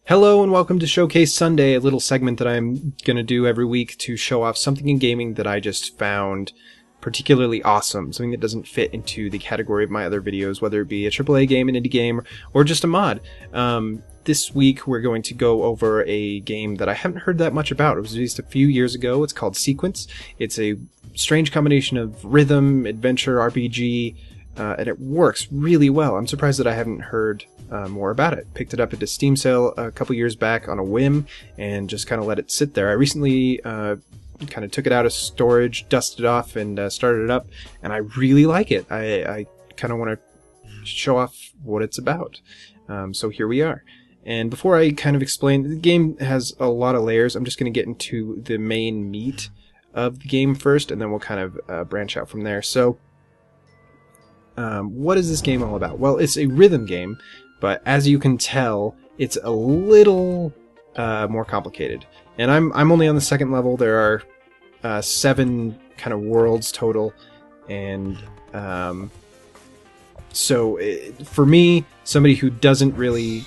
Hello and welcome to Showcase Sunday, a little segment that I'm going to do every week to show off something in gaming that I just found particularly awesome, something that doesn't fit into the category of my other videos, whether it be a AAA game, an indie game, or just a mod. This week we're going to go over a game that I haven't heard that much about. It was released a few years ago. It's called Sequence. It's a strange combination of rhythm, adventure, RPG, and it works really well. I'm surprised that I haven't heard more about it. Picked it up at a Steam sale a couple years back on a whim and just kind of let it sit there. I recently kind of took it out of storage, dusted it off, and started it up, and I really like it. I kind of want to show off what it's about. So here we are. And before I kind of explain, the game has a lot of layers. I'm just going to get into the main meat of the game first, and then we'll kind of branch out from there. So what is this game all about? Well, it's a rhythm game, but as you can tell, it's a little more complicated. And I'm only on the second level. There are 7 kind of worlds total, and for me, somebody who doesn't really...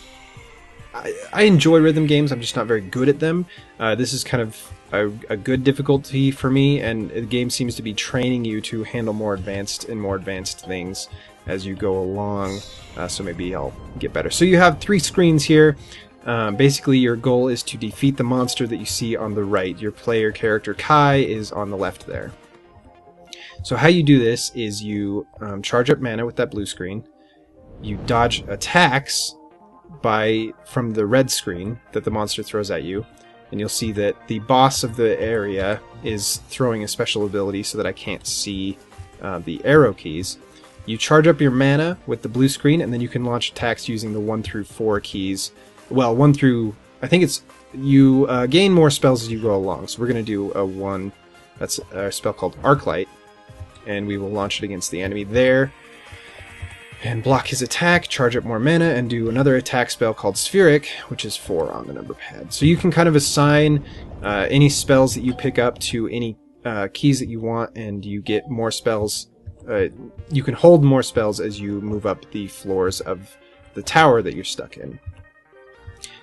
I enjoy rhythm games, I'm just not very good at them. This is kind of a good difficulty for me, and the game seems to be training you to handle more advanced things as you go along, so maybe I'll get better. So you have 3 screens here. Basically your goal is to defeat the monster that you see on the right. Your player character Kai is on the left there. So how you do this is you charge up mana with that blue screen, you dodge attacks from the red screen that the monster throws at you, and you'll see that the boss of the area is throwing a special ability so that I can't see the arrow keys. You charge up your mana with the blue screen, and then you can launch attacks using the 1 through 4 keys. Well, 1 through... I think it's... You gain more spells as you go along, so we're going to do a 1... That's a spell called Arclight, and we will launch it against the enemy there, and block his attack, charge up more mana, and do another attack spell called Spheric, which is 4 on the number pad. So you can kind of assign any spells that you pick up to any keys that you want, and you get more spells. You can hold more spells as you move up the floors of the tower that you're stuck in.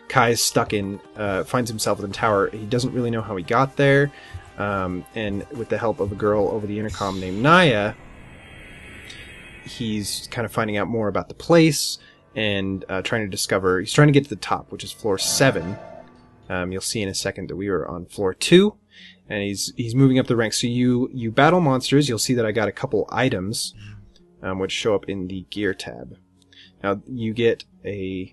Kai is stuck in, finds himself in the tower. He doesn't really know how he got there, and with the help of a girl over the intercom named Naya, he's kind of finding out more about the place and he's trying to get to the top, which is floor 7. You'll see in a second that we were on floor 2, and he's moving up the ranks. So you battle monsters. You'll see that I got a couple items which show up in the gear tab. Now you get a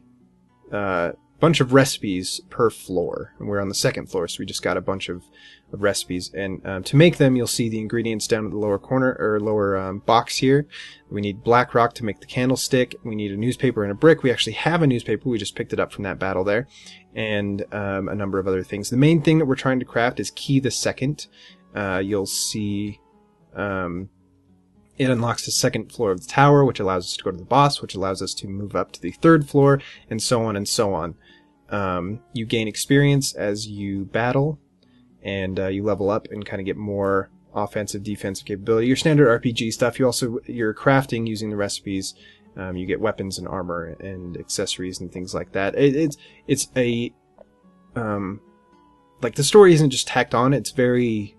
bunch of recipes per floor, and we're on the second floor, so we just got a bunch of recipes, and to make them you'll see the ingredients down at the lower corner, or lower box here. We need black rock to make the candlestick, we need a newspaper and a brick. We actually have a newspaper, we just picked it up from that battle there, and a number of other things. The main thing that we're trying to craft is Key the Second. You'll see it unlocks the second floor of the tower, which allows us to go to the boss, which allows us to move up to the 3rd floor, and so on and so on. You gain experience as you battle, and you level up and kind of get more offensive, defensive capability. Your standard RPG stuff. You're crafting using the recipes. You get weapons and armor and accessories and things like that. It's a like, the story isn't just tacked on. It's funny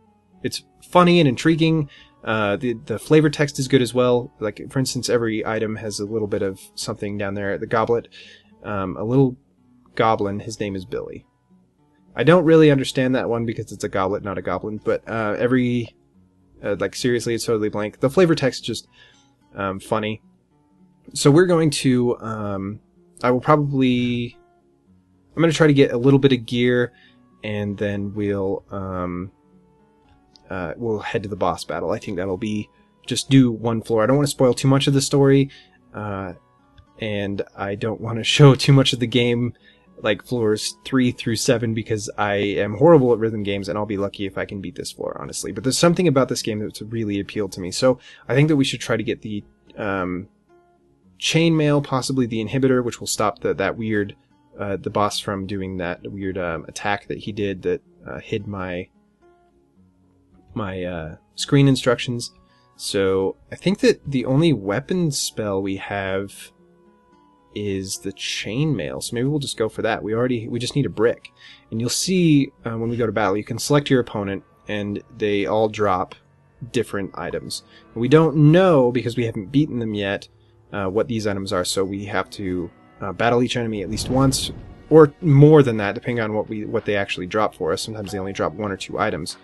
and intriguing. The flavor text is good as well. Like, for instance, every item has a little bit of something down there. The goblet, a little goblin. His name is Billy. I don't really understand that one because it's a goblet, not a goblin, but like, seriously, it's totally blank. The flavor text is just funny. So we're going to, I'm going to try to get a little bit of gear, and then we'll head to the boss battle. I think that'll be, just do 1 floor. I don't want to spoil too much of the story, and I don't want to show too much of the game, like floors 3 through 7, because I am horrible at rhythm games, and I'll be lucky if I can beat this floor, honestly. But there's something about this game that's really appealed to me, so I think that we should try to get the chainmail, possibly the inhibitor, which will stop that weird, the boss from doing that weird attack that he did that hid my screen instructions. So I think that the only weapon spell we have is the chainmail. So maybe we'll just go for that. We just need a brick. And you'll see when we go to battle, you can select your opponent, and they all drop different items. We don't know, because we haven't beaten them yet, what these items are, so we have to battle each enemy at least once, or more than that, depending on what they actually drop for us. Sometimes they only drop 1 or 2 items.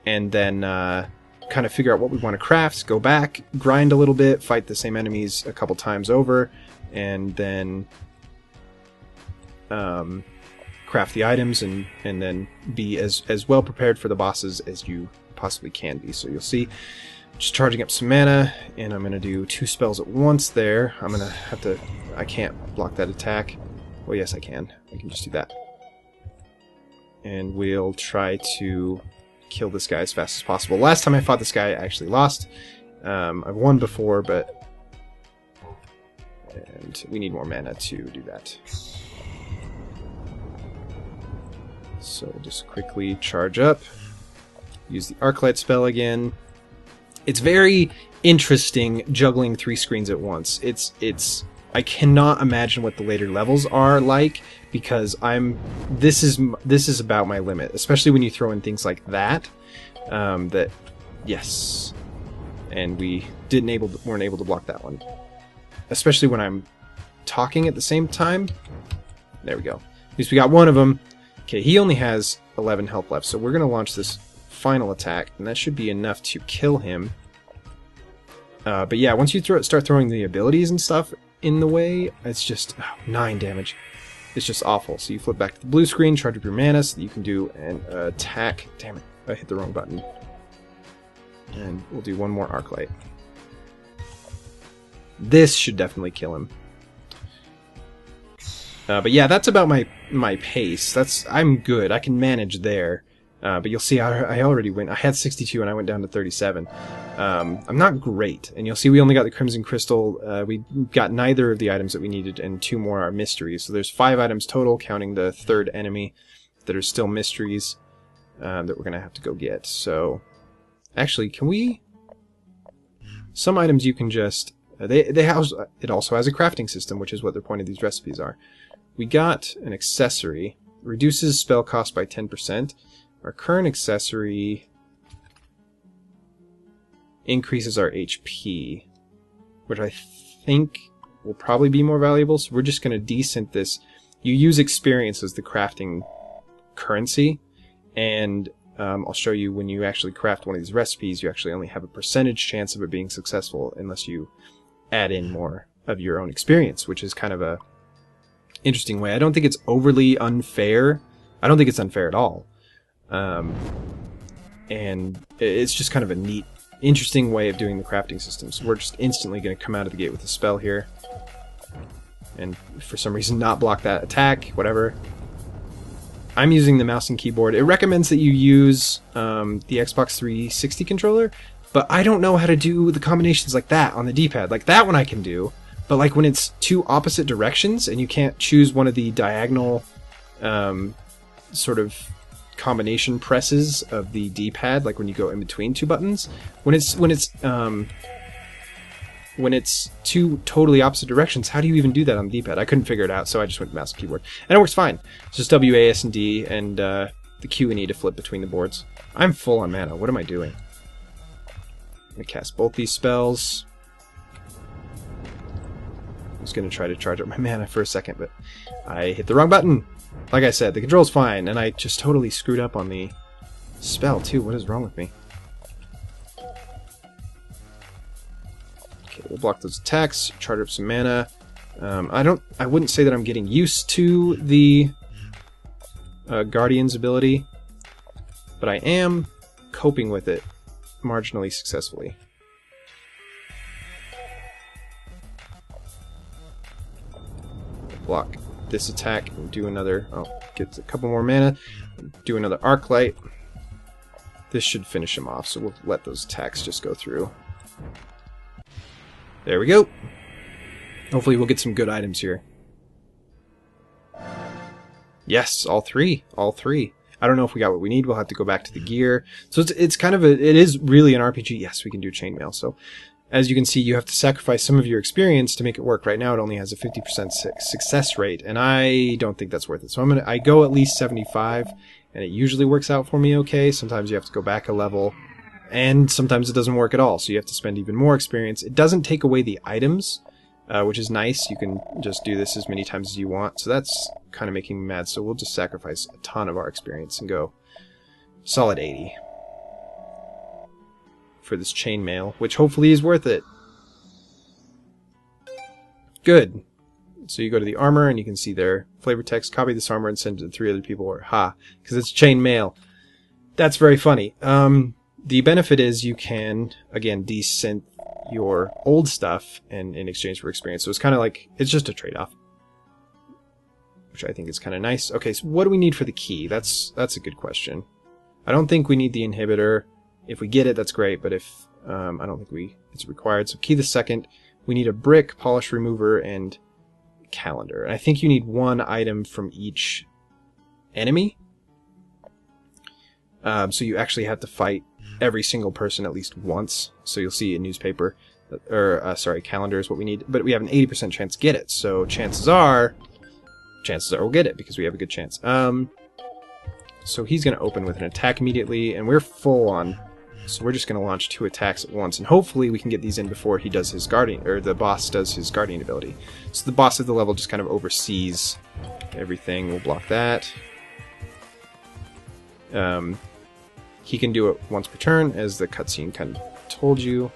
And then kind of figure out what we want to craft, go back, grind a little bit, fight the same enemies a couple times over, and then craft the items, and then be as well prepared for the bosses as you possibly can be. So you'll see, just charging up some mana, and I'm going to do 2 spells at once there. I'm going to have to... I can't block that attack. Well, yes, I can. I can just do that. And we'll try to kill this guy as fast as possible. Last time I fought this guy, I actually lost. I've won before, but... And we need more mana to do that. So we'll just quickly charge up. Use the Arclight spell again. It's very interesting juggling 3 screens at once. I cannot imagine what the later levels are like, because this is about my limit, especially when you throw in things like that. Yes, and we weren't able to block that one, especially when I'm talking at the same time. There we go. At least we got one of them. Okay, he only has 11 health left, so we're gonna launch this final attack, and that should be enough to kill him. But yeah, once you start throwing the abilities and stuff in the way, it's just 9 damage. It's just awful. So you flip back to the blue screen, charge up your mana so that you can do an attack. Damn it, I hit the wrong button. And we'll do one more Arclight. This should definitely kill him. But yeah, that's about my pace. I'm good. I can manage there. But you'll see I already went. I had 62 and I went down to 37. I'm not great. And you'll see we only got the Crimson Crystal. We got neither of the items that we needed, and 2 more are mysteries. So there's 5 items total, counting the 3rd enemy, that are still mysteries that we're going to have to go get. So actually, can we... Some items you can just... They house... It also has a crafting system, which is what the point of these recipes are. We got an accessory. Reduces spell cost by 10%. Our current accessory increases our HP, which I think will probably be more valuable, so we're just going to desynth this. You use experience as the crafting currency, and I'll show you when you actually craft one of these recipes, you actually only have a percentage chance of it being successful unless you add in more of your own experience, which is kind of a interesting way. I don't think it's overly unfair. I don't think it's unfair at all. And it's just kind of a neat, interesting way of doing the crafting system. So we're just instantly going to come out of the gate with a spell here. And for some reason not block that attack, whatever. I'm using the mouse and keyboard. It recommends that you use the Xbox 360 controller, but I don't know how to do the combinations like that on the D-pad. Like that one I can do, but like when it's 2 opposite directions and you can't choose one of the diagonal sort of combination presses of the D-pad, like when you go in between 2 buttons, when it's 2 totally opposite directions, how do you even do that on the D-pad? I couldn't figure it out, so I just went mouse and keyboard, and it works fine. It's just W, A, S, and D, and the Q and E to flip between the boards. I'm full on mana. What am I doing? I'm gonna cast both these spells. I was gonna try to charge up my mana for a second, but I hit the wrong button. Like I said, the control's fine, and I just totally screwed up on the spell, too. What is wrong with me? Okay, we'll block those attacks, charge up some mana. I wouldn't say that I'm getting used to the Guardian's ability, but I am coping with it marginally successfully. Block this attack and do another... Oh, gets a couple more mana. Do another Arclight. This should finish him off, so we'll let those attacks just go through. There we go. Hopefully we'll get some good items here. Yes, all 3. All 3. I don't know if we got what we need. We'll have to go back to the gear. So it's kind of it is really an RPG. Yes, we can do chainmail. So as you can see, you have to sacrifice some of your experience to make it work. Right now, it only has a 50% success rate, and I don't think that's worth it. So I go at least 75, and it usually works out for me okay. Sometimes you have to go back a level, and sometimes it doesn't work at all, so you have to spend even more experience. It doesn't take away the items, which is nice. You can just do this as many times as you want, so that's kind of making me mad. So we'll just sacrifice a ton of our experience and go solid 80. For this chainmail, which hopefully is worth it. Good. So you go to the armor and you can see their flavor text, copy this armor and send it to 3 other people, or because it's chainmail. That's very funny. The benefit is you can, again, desynth your old stuff in exchange for experience. So it's kind of like, it's just a trade-off, which I think is kind of nice. Okay, so what do we need for the key? That's a good question. I don't think we need the inhibitor. If we get it, that's great, but if I don't think it's required. So key the second. We need a brick, polish remover, and calendar. And I think you need 1 item from each enemy. So you actually have to fight every single person at least once. So you'll see a newspaper, or sorry, calendar is what we need. But we have an 80% chance to get it. So chances are we'll get it because we have a good chance. So he's going to open with an attack immediately, and we're full on. So we're just going to launch 2 attacks at once, and hopefully we can get these in before he does his guardian, or the boss does his guardian ability. So the boss of the level just kind of oversees everything. We'll block that. He can do it once per turn, as the cutscene kind of told you.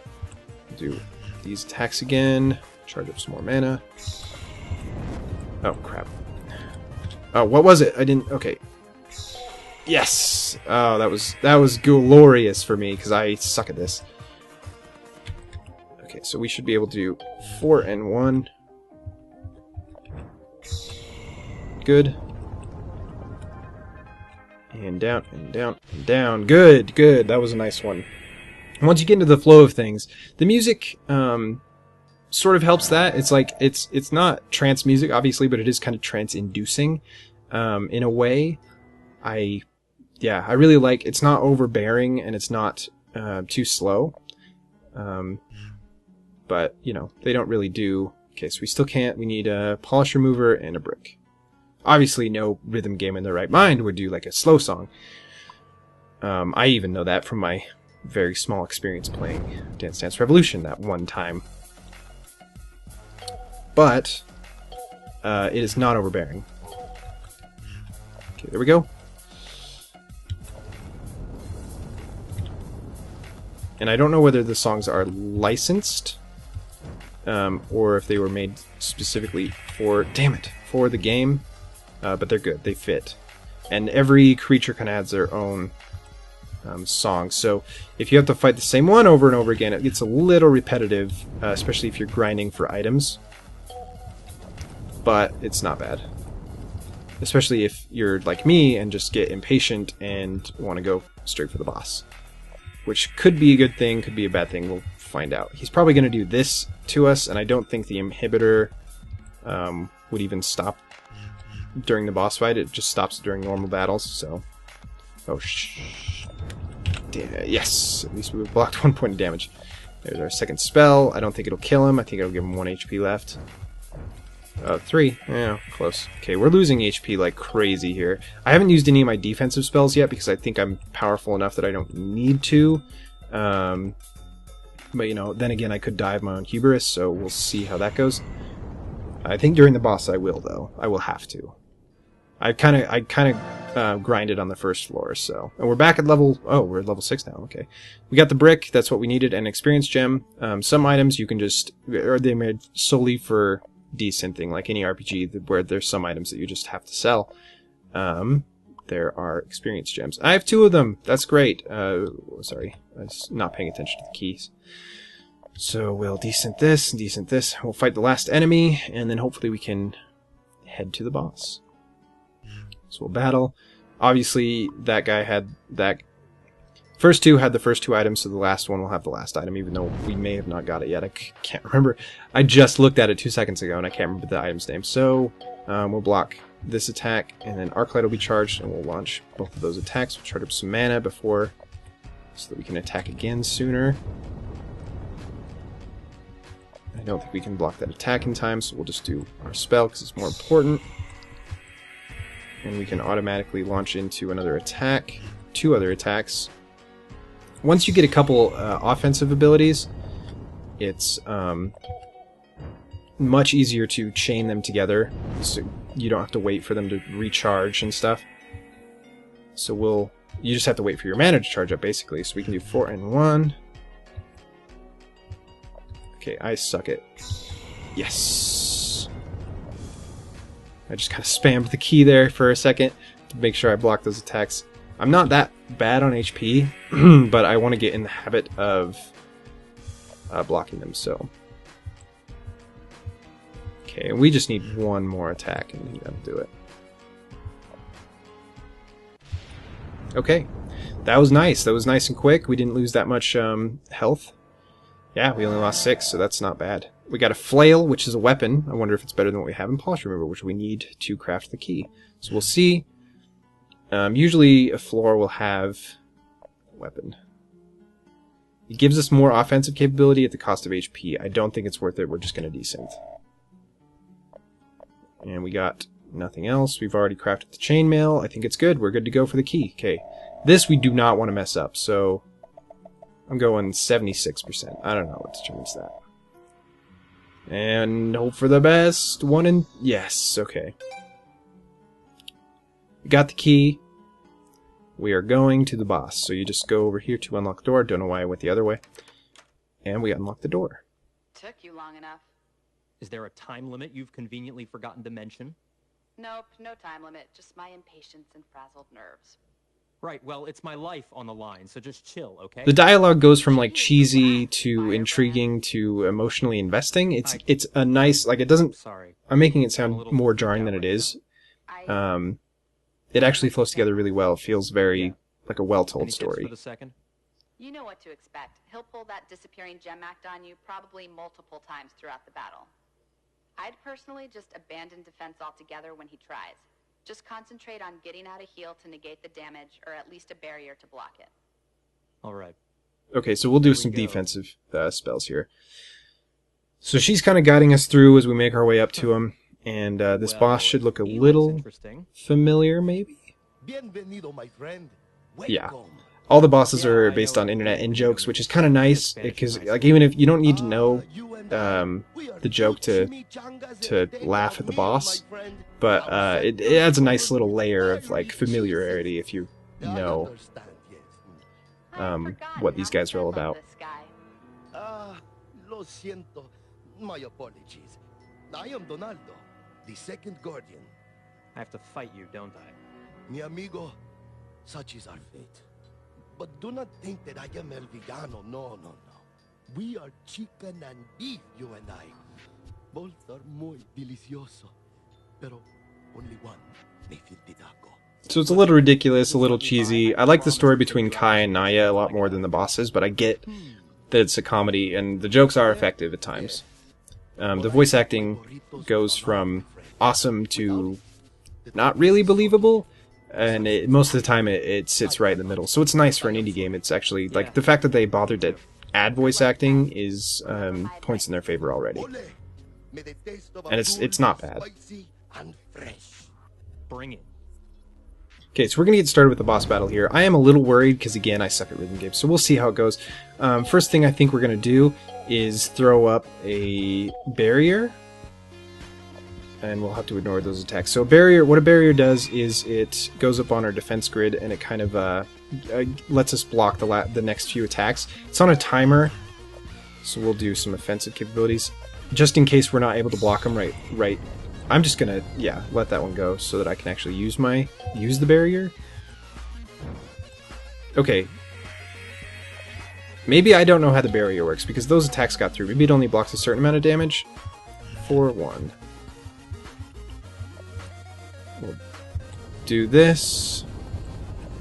Do these attacks again. Charge up some more mana. Oh crap! Oh, what was it? I didn't. Okay. Yes! Oh, that was glorious for me, because I suck at this. Okay, so we should be able to do 4 and 1. Good. And down, and down, and down. Good, good. That was a nice one. Once you get into the flow of things, the music sort of helps that. It's like, it's not trance music, obviously, but it is kind of trance-inducing in a way. I really like, it's not overbearing and it's not too slow. But, you know, they don't really do... Okay, so we still can't. We need a polish remover and a brick. Obviously, no rhythm game in their right mind would do like a slow song. I even know that from my very small experience playing Dance Dance Revolution that one time. But it is not overbearing. Okay, there we go. And I don't know whether the songs are licensed, or if they were made specifically for, for the game. But they're good. They fit. And every creature kind of adds their own song. So if you have to fight the same one over and over again, it gets a little repetitive, especially if you're grinding for items. But it's not bad. Especially if you're like me and just get impatient and want to go straight for the boss. Which could be a good thing, could be a bad thing. We'll find out. He's probably going to do this to us, and I don't think the inhibitor would even stop during the boss fight. It just stops during normal battles, so... Oh, yes! At least we blocked 1 point of damage. There's our second spell. I don't think it'll kill him. I think it'll give him 1 HP left. 3. Yeah, close. Okay, we're losing HP like crazy here. I haven't used any of my defensive spells yet because I think I'm powerful enough that I don't need to. But, you know, then again, I could die of my own hubris, so we'll see how that goes. I think during the boss I will, though. I will have to. I kind of grinded on the first floor, so... And we're back at level... Oh, we're at level 6 now, okay. We got the brick, that's what we needed, and experience gem. Some items you can just... Or they're made solely for desynthing, like any RPG, where there's some items that you just have to sell. There are experience gems. I have 2 of them! That's great. Sorry, I was not paying attention to the keys. So we'll desynth this, We'll fight the last enemy, and then hopefully we can head to the boss. So we'll battle. Obviously, that guy had that... First 2 had the first 2 items, so the last one will have the last item, even though we may have not got it yet. I can't remember. I just looked at it 2 seconds ago, and I can't remember the item's name. So we'll block this attack, and then Arclight will be charged, and we'll launch both of those attacks. We'll charge up some mana before, so that we can attack again sooner. I don't think we can block that attack in time, so we'll just do our spell because it's more important. And we can automatically launch into another attack, 2 other attacks. Once you get a couple offensive abilities, it's much easier to chain them together, so you don't have to wait for them to recharge and stuff. So you just have to wait for your mana to charge up, basically. So we can do 4 and 1. Okay, I suck it. Yes! I just kind of spammed the key there for a second to make sure I block those attacks. I'm not that bad on HP, but I want to get in the habit of blocking them, so... Okay, we just need one more attack and that'll do it. Okay, that was nice. That was nice and quick. We didn't lose that much health. Yeah, we only lost 6, so that's not bad. We got a flail, which is a weapon. I wonder if it's better than what we have in Polish Remover, which we need to craft the key. So we'll see. Usually a floor will have a weapon. It gives us more offensive capability at the cost of HP. I don't think it's worth it. We're just going to desynth. And we got nothing else. We've already crafted the chainmail. I think it's good. We're good to go for the key. Okay. This we do not want to mess up, so I'm going 76%. I don't know what determines that. And hope for the best. Yes, okay. We got the key. We are going to the boss. So you just go over here to unlock the door. Don't know why I went the other way. And we unlock the door. Took you long enough. Is there a time limit you've conveniently forgotten to mention? Nope, no time limit. Just my impatience and frazzled nerves. Right, well, it's my life on the line, so just chill, okay? The dialogue goes from like cheesy to intriguing to emotionally investing. It's a nice, like, it doesn't... Sorry. I'm making it sound more jarring than it is. It actually flows together really well. It feels very like a well-told story. For the second? You know what to expect. He'll pull that disappearing gem act on you probably multiple times throughout the battle. I'd personally just abandon defense altogether when he tries. Just concentrate on getting out a heal to negate the damage, or at least a barrier to block it. Alright. Okay, so we'll do some defensive spells here. So she's kind of guiding us through as we make our way up to him. And this boss should look a little familiar, maybe? Bienvenido, my friend. Yeah. All the bosses are based on internet in-jokes, which is kind of nice, because like even if you don't need to know the joke to laugh at the boss, but it adds a nice little layer of like familiarity if you know what these guys are all about. Lo siento. My apologies. I am Donaldo, the second guardian. I have to fight you, don't I? Mi amigo, such is our fate. But do not think that I am El Villano. No, no, no. We are chicken and beef, you and I. Both are muy delicioso. Pero only one may feel tidaco. So it's a little ridiculous, a little cheesy. I like the story between Kai and Naya a lot more than the bosses, but I get that it's a comedy, and the jokes are effective at times. The voice acting goes from awesome to not really believable, and most of the time it sits right in the middle. So it's nice for an indie game. It's actually, like, the fact that they bothered to add voice acting is points in their favor already. And it's not bad. Bring it. Okay, so we're going to get started with the boss battle here. I am a little worried because, again, I suck at rhythm games, so we'll see how it goes. First thing I think we're going to do is throw up a barrier, and we'll have to ignore those attacks. So what a barrier does is it goes up on our defense grid, and it kind of lets us block the next few attacks. It's on a timer, so we'll do some offensive capabilities. Just in case we're not able to block them right. I'm just gonna, let that one go so that I can actually use the barrier. Okay. Maybe I don't know how the barrier works, because those attacks got through. Maybe it only blocks a certain amount of damage. 4-1. We'll do this.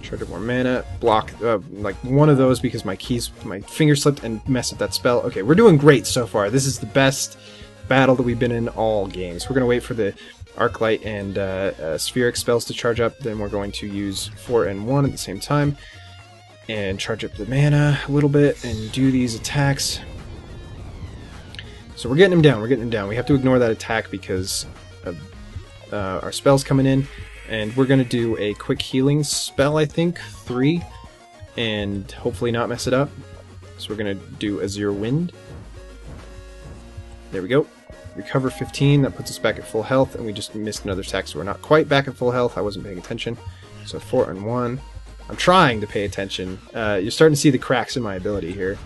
Charge up more mana. Block, like, one of those because my finger slipped and messed up that spell. Okay, we're doing great so far. This is the best battle that we've been in all games. We're going to wait for the Arclight and Spheric spells to charge up, then we're going to use 4 and 1 at the same time, and charge up the mana a little bit, and do these attacks. So we're getting him down. We're getting him down. We have to ignore that attack because of, our spell's coming in. And we're going to do a quick healing spell, I think. 3. And hopefully not mess it up. So we're going to do Azure Wind. There we go. Recover 15. That puts us back at full health. And we just missed another attack, so we're not quite back at full health. I wasn't paying attention. So 4 and 1. I'm trying to pay attention. You're starting to see the cracks in my ability here.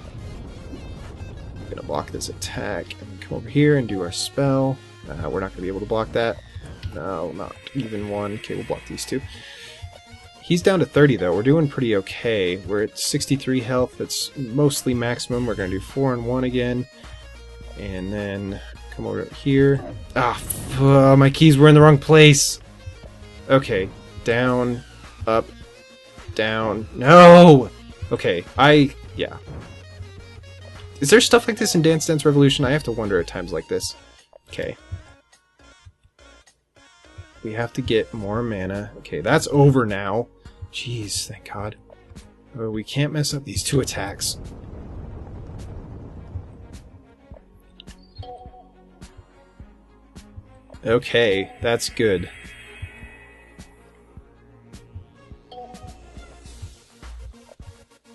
I'm going to block this attack and come over here and do our spell. We're not going to be able to block that. No, not even one. Okay, we'll block these two. He's down to 30 though. We're doing pretty okay. We're at 63 health. That's mostly maximum. We're going to do 4 and 1 again. And then come over here. My keys were in the wrong place. Okay, down, up, down. No! Okay, yeah. Is there stuff like this in Dance Dance Revolution? I have to wonder at times like this. Okay. We have to get more mana. Okay, that's over now. Jeez, thank God. Oh, we can't mess up these 2 attacks. Okay, that's good.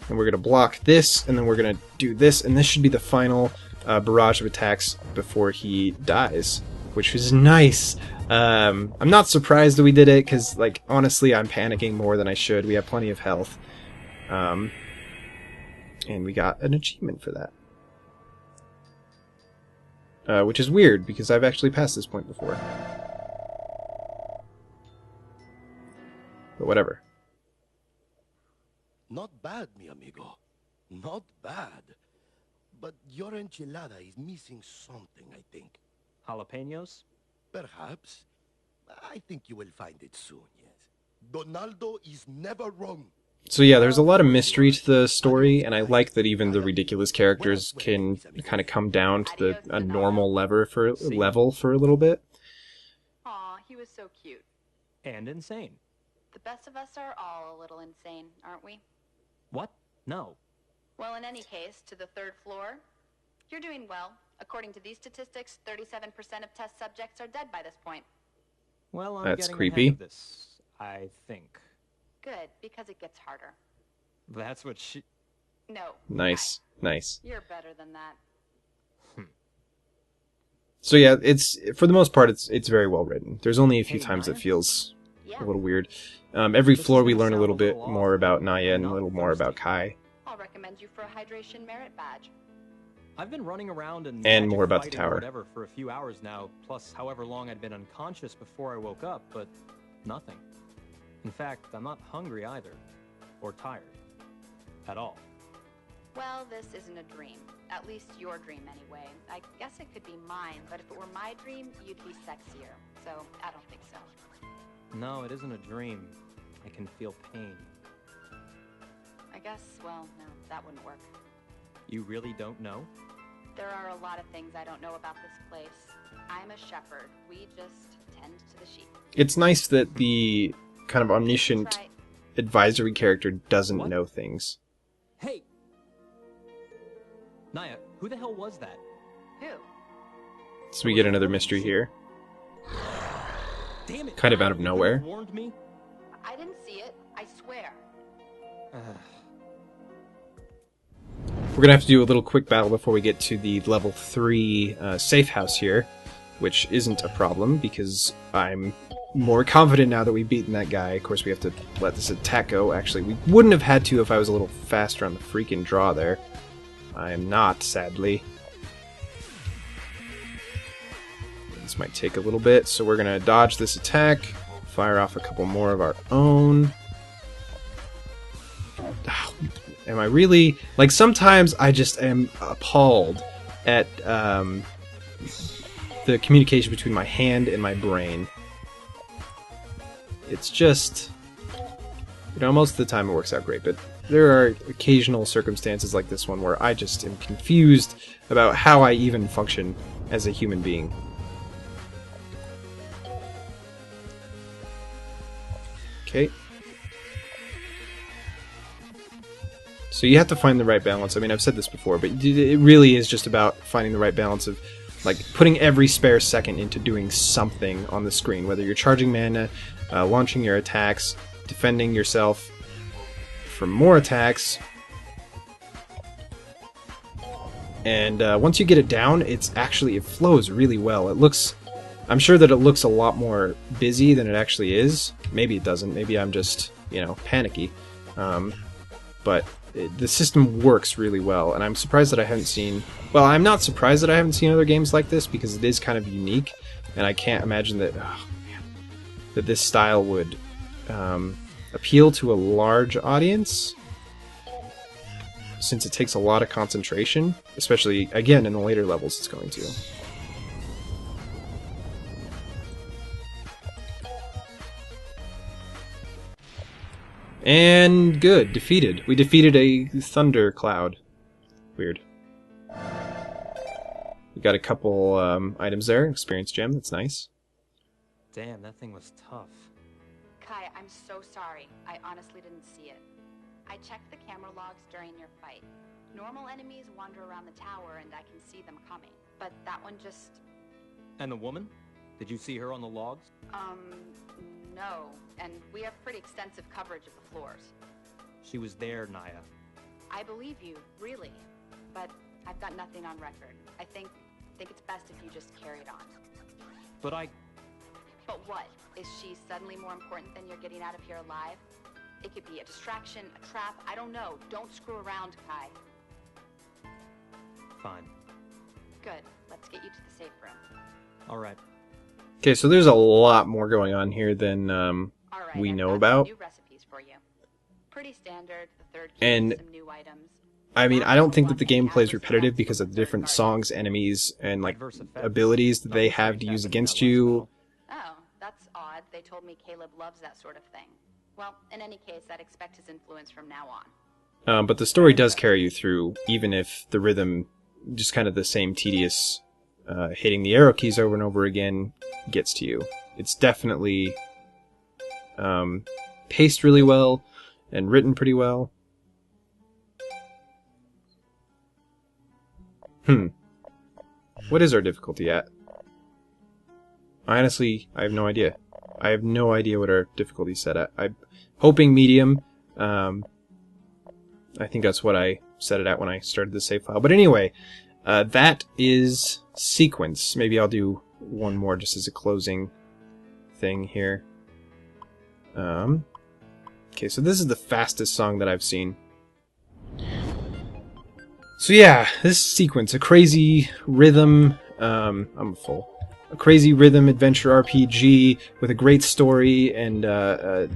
And we're going to block this, and then we're going to do this, and this should be the final barrage of attacks before he dies, which is nice. I'm not surprised that we did it, because, like, honestly, I'm panicking more than I should. We have plenty of health. And we got an achievement for that. Which is weird, because I've actually passed this point before. But whatever. Not bad, mi amigo. Not bad. But your enchilada is missing something, I think. Jalapenos? Perhaps. I think you will find it soon, yes. Donaldo is never wrong. So yeah, there's a lot of mystery to the story, and I like that even the ridiculous characters can kind of come down to a normal level for a little bit. Aw, he was so cute. And insane. The best of us are all a little insane, aren't we? What? No. Well, in any case, to the 3rd floor, you're doing well. According to these statistics, 37% of test subjects are dead by this point. Well, I'm That's getting creepy. ahead of this, I think. Good, because it gets harder. That's what she... No. Nice, nice. You're better than that. So yeah, it's for the most part it's very well written. There's only a few times it feels Yeah. a little weird. Every floor we learn a little bit more about Naya and a little more about Kai. I'll recommend you for a hydration merit badge. I've been running around and more about the fighting or tower. whatever for a few hours now, plus however long I'd been unconscious before I woke up, but nothing. In fact, I'm not hungry either, or tired, at all. Well, this isn't a dream. At least your dream, anyway. I guess it could be mine, but if it were my dream, you'd be sexier. So, I don't think so. No, it isn't a dream. I can feel pain. I guess, well, no, that wouldn't work. You really don't know? There are a lot of things I don't know about this place. I'm a shepherd. We just tend to the sheep. It's nice that the kind of omniscient That's right. advisory character doesn't What? know things. Hey! Naya, who the hell was that? Who? So we get another mystery here. Damn it! Kind of Naya, out of you could've nowhere. warned me? I didn't see it. I swear. We're gonna have to do a little quick battle before we get to the level 3 safe house here, which isn't a problem because I'm more confident now that we've beaten that guy. Of course, we have to let this attack go. Actually, we wouldn't have had to if I was a little faster on the freaking draw there. I am not, sadly. This might take a little bit, so we're gonna dodge this attack, fire off a couple more of our own. Am I really... Like, sometimes I just am appalled at the communication between my hand and my brain. It's just... You know, most of the time it works out great, but there are occasional circumstances like this one where I just am confused about how I even function as a human being. Okay. So you have to find the right balance. I mean, I've said this before, but it really is just about finding the right balance of like putting every spare second into doing something on the screen, whether you're charging mana, launching your attacks, defending yourself from more attacks. And once you get it down, it flows really well. I'm sure that it looks a lot more busy than it actually is. Maybe it doesn't. Maybe I'm just, panicky. But the system works really well, and I'm surprised that I haven't seen... Well, I'm not surprised that I haven't seen other games like this, because it is kind of unique, and I can't imagine that, that this style would appeal to a large audience, since it takes a lot of concentration, especially, again, in the later levels it's going to. And good, defeated. We defeated a thunder cloud. Weird. We got a couple items there, experience gem, that's nice. Damn, that thing was tough. Kai, I'm so sorry. I honestly didn't see it. I checked the camera logs during your fight. Normal enemies wander around the tower and I can see them coming. But that one just... And the woman? Did you see her on the logs? No. And we have pretty extensive coverage of the floors. She was there, Naya. I believe you, really. But I've got nothing on record. I think it's best if you just carried on. But But what? Is she suddenly more important than you're getting out of here alive? It could be a distraction, a trap, I don't know. Don't screw around, Kai. Fine. Good. Let's get you to the safe room. Alright. Okay, so there's a lot more going on here than All right, we I've know got some about. new recipes for you. Pretty standard. The third And- key, some new items. I mean, I don't think that the gameplay is repetitive because of the different songs, enemies, and like Adverse effects. abilities that they have to use against you. Oh, that's odd. They told me Caleb loves that sort of thing. Well, in any case, I'd expect his influence from now on. But the story does carry you through, even if the rhythm, just kind of the same tedious hitting the arrow keys over and over again, gets to you. It's definitely paced really well and written pretty well. What is our difficulty at? Honestly, I have no idea. I have no idea what our difficulty's set at. I'm hoping medium. I think that's what I set it at when I started the save file. But anyway, that is Sequence. Maybe I'll do one more just as a closing thing here. Okay, so this is the fastest song that I've seen. So yeah, this Sequence, a crazy rhythm, I'm full. A crazy rhythm adventure RPG with a great story and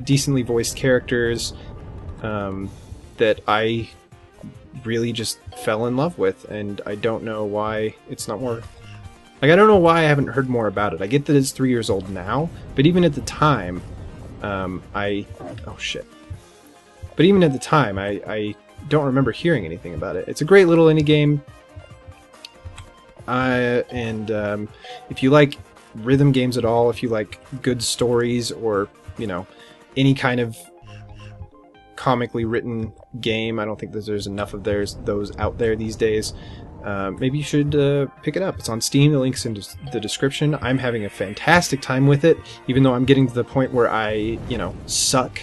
decently voiced characters that I really just fell in love with, and I don't know why it's not more... Like, I don't know why I haven't heard more about it. I get that it's 3 years old now, but even at the time, oh shit. But even at the time, I don't remember hearing anything about it. It's a great little indie game. And if you like rhythm games at all, if you like good stories or, any kind of comically written game, I don't think that there's enough of those out there these days, maybe you should pick it up. It's on Steam, the link's in the description. I'm having a fantastic time with it, even though I'm getting to the point where I, suck.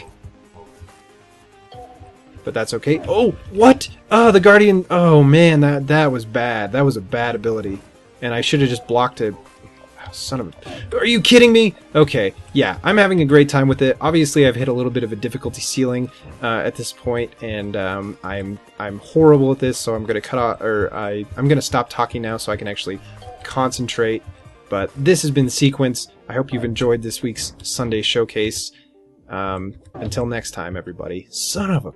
But that's okay. Oh, what? The Guardian. Oh man, that was bad. That was a bad ability, and I should have just blocked it. Oh, son of a... Are you kidding me? Okay, yeah, I'm having a great time with it. Obviously, I've hit a little bit of a difficulty ceiling at this point, and I'm horrible at this. So I'm gonna cut off, or I'm gonna stop talking now, so I can actually concentrate. But this has been Sequence. I hope you've enjoyed this week's Sunday showcase. Until next time, everybody. Son of a...